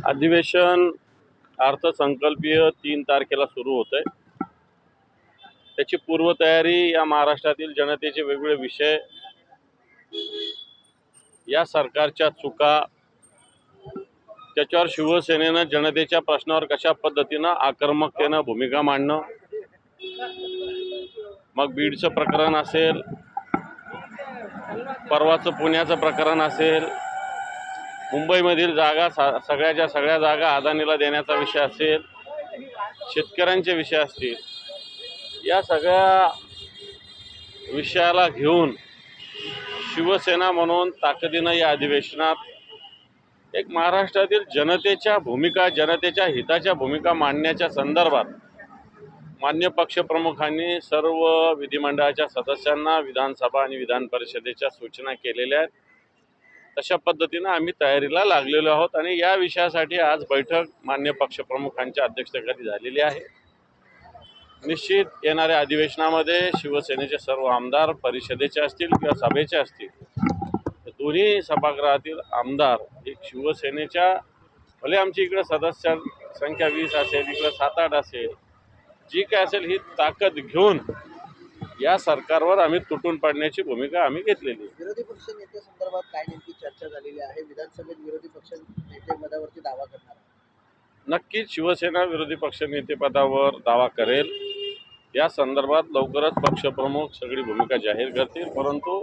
अधिवेशन अर्थसंकल्पीय 3 तारखेला सुरू होतंय। त्याची पूर्वतयारी या महाराष्ट्रातील जनतेचे वेगवेगळे विषय, या सरकारच्या चुका, त्याच्यावर शिवसेनेनं जनतेच्या प्रश्नावर कशा पद्धतीनं आक्रमकतेनं भूमिका मांडणं, मग बीडचं प्रकरण असेल, परवाचं पुण्याचं प्रकरण असेल, मुंबईमधील जागा सगळ्याच्या सगळ्या जागा अदानीला देण्याचा विषय असेल, शेतकऱ्यांचे विषय असतील, या सगळ्या विषयाला घेऊन शिवसेना म्हणून ताकदीनं या अधिवेशनात एक महाराष्ट्रातील जनतेच्या भूमिका, जनतेच्या हिताच्या भूमिका मांडण्याच्या संदर्भात मान्य पक्षप्रमुखांनी सर्व विधिमंडळाच्या सदस्यांना विधानसभा आणि विधान परिषदेच्या सूचना केलेल्या आहेत। तशा पद्धतीनं आम्ही तयारीला लागलेलो आहोत आणि या विषयासाठी आज बैठक मान्य पक्षप्रमुखांच्या अध्यक्षतेखाली झालेली आहे। निश्चित येणाऱ्या अधिवेशनामध्ये शिवसेनेचे सर्व आमदार परिषदेचे असतील किंवा सभेचे असतील, दोन्ही सभागृहातील आमदार एक शिवसेनेच्या, भले आमची इकडे सदस्य संख्या 20 असेल, इकडे 7-8 असेल, जी काय असेल ही ताकद घेऊन या सरकारवर आम्ही तुटून पडण्याची भूमिका आम्ही घेतलेली आहे। विरोधी पक्ष नेते संदर्भात काय नेमकी चर्चा झालेली आहे? विधानसभेत विरोधी पक्ष नेते पदावरती दावा करणार आहे? नक्कीच शिवसेना विरोधी पक्ष नेतेपदावर दावा करेल। या संदर्भात लवकरच पक्षप्रमुख सगळी भूमिका जाहीर करतील, परंतु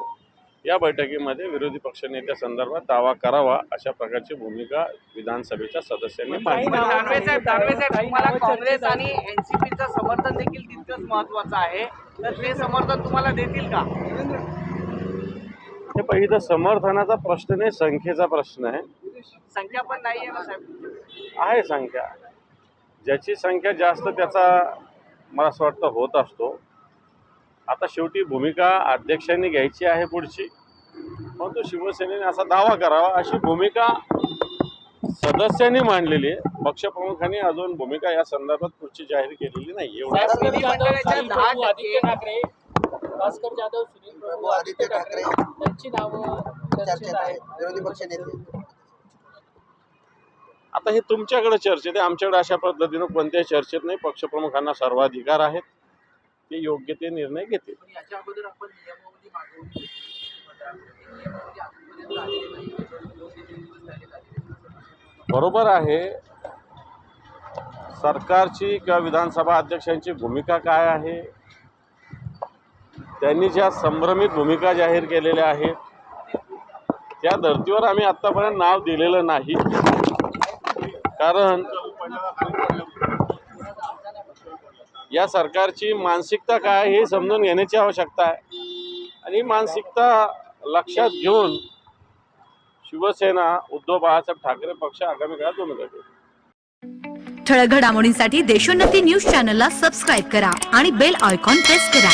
या बैठकीमध्ये विरोधी पक्ष नेत्या संदर्भात दावा करावा अशा प्रकारची भूमिका विधानसभेच्या सदस्यांनी मांडली। तुम्हाला काँग्रेस आणि एनसीपीचं समर्थन देखील तितकंच महत्त्वाचं आहे, तर ते समर्थन तुम्हाला देतील का? हे पहिलं समर्थनाचा प्रश्न नाही, संख्येचा प्रश्न आहे। संख्या पण नाही आहे ना साहेब? आहे संख्या, ज्याची संख्या जास्त त्याचा मला असं वाटतं होत असतो। आता शेवटी भूमिका अध्यक्षांनी घ्यायची आहे पुढची, परंतु शिवसेनेने असा दावा करावा अशी भूमिका सदस्यांनी मांडलेली आहे। पक्षप्रमुखांनी अजून भूमिका या संदर्भात पुढची जाहीर केलेली नाही। विधिमंडळाच्या 10% ठाकरे, भास्कर जाधव, सुनील प्रभू, आदित्य ठाकरे त्यांची नावं चर्चेत आहेत। विरोधी पक्ष नेते आता हे तुमच्याकडे चर्चेत आहे, आमच्याकडे अशा पद्धतीनं कोणत्याही चर्चेत नाही। पक्षप्रमुखांना सर्वाधिकार आहेत, ते योग्य ते निर्णय घेतील। याच्या अगोदर आपण नियमावली मागवली बरोबर आहे, सरकारची किंवा विधानसभा अध्यक्षांची भूमिका काय आहे, त्यांनी ज्या संभ्रमित भूमिका जाहीर केलेल्या आहेत त्या धर्तीवर आम्ही आत्तापर्यंत नाव दिलेलं नाही, कारण या सरकारची मानसिकता काय हे समजून घेण्याची आवश्यकता आहे आणि मानसिकता लक्षात घेऊन शिवसेना उद्धव बाळासाहेब ठाकरे पक्ष आगामी काळात भूमिका घेईल। ठळक घडामोडींसाठी देशोन्नती न्यूज चॅनलला सबस्क्राईब करा आणि बेल आयकॉन प्रेस करा।